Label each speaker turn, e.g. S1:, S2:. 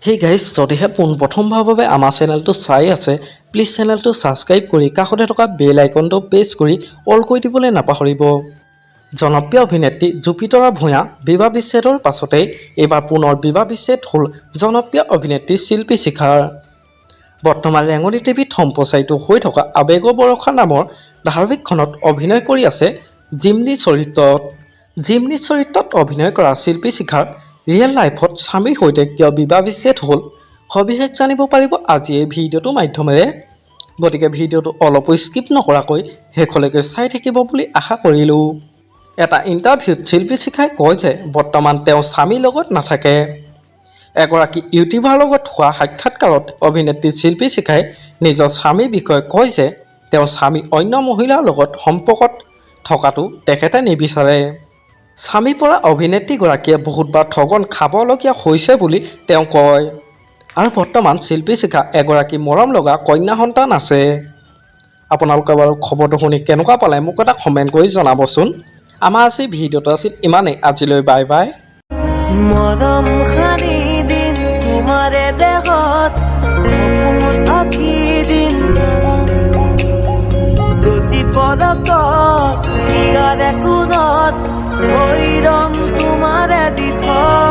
S1: Hey guys, যদিহে পোনপ্ৰথমবাৰৰ বাবে আমাৰ চেনেলটো চাই আছে, প্লিজ চেনেলটো ছাবস্ক্ৰাইব কৰি কাষতে থকা বেল আইকনটো প্ৰেছ কৰি অল কৰি দিবলৈ নাপাহৰিব। জনপ্ৰিয় অভিনেত্ৰী জুপিতৰা ভূঞা বিবাহ বিচ্ছেদৰ পাছতেই এইবাৰ পুনৰ বিবাহ বিচ্ছেদ হ'ল জনপ্ৰিয় অভিনেত্ৰী শিল্পী শিখাৰ। বৰ্তমান ৰেঙনি টিভিত সম্প্ৰচাৰিত হৈ থকা আৱেগ বৰষা নামৰ ধাৰাবাহিকখনত অভিনয় কৰি আছে জিমনি চৰিত্ৰত। জিমনি চৰিত্ৰত অভিনয় কৰা শিল্পী শিখাৰ ৰিয়েল লাইফত স্বামীৰ সৈতে কিয় বিবাহ বিচ্ছেদ হ'ল সবিশেষ জানিব পাৰিব আজি এই ভিডিঅ'টোৰ মাধ্যমেৰে। গতিকে ভিডিঅ'টো অলপো স্কিপ নকৰাকৈ শেষলৈকে চাই থাকিব বুলি আশা কৰিলোঁ। এটা ইণ্টাৰভিউত শিল্পী শিখাই কয় যে বৰ্তমান তেওঁ স্বামীৰ লগত নাথাকে। এগৰাকী ইউটিউবাৰৰ লগত হোৱা সাক্ষাৎকাৰত অভিনেত্ৰী শিল্পী শিখাই নিজৰ স্বামীৰ বিষয়ে কয় যে তেওঁৰ স্বামী অন্য মহিলাৰ লগত সম্পৰ্কত থকাটো তেখেতে নিবিচাৰে। স্বামীৰ পৰা অভিনেত্ৰীগৰাকীয়ে বহুতবাৰ ঠগন খাবলগীয়া হৈছে বুলি তেওঁ কয়। আৰু বৰ্তমান শিল্পী শিখা এগৰাকী মৰম লগা কন্যা সন্তান আছে। আপোনালোকে বাৰু খবৰটো শুনি কেনেকুৱা পালে মোক এটা কমেণ্ট কৰি জনাবচোন। আমাৰ আজি ভিডিঅ'টো আছিল ইমানেই। আজিলৈ বাই বাই।
S2: মৰম সানি দিম তোমাৰে দেহত, সপোনত আঁকি দিম প্ৰতি পদকত, ইয়াৰে কোণত ভৈৰম তোমাৰে দিঠত।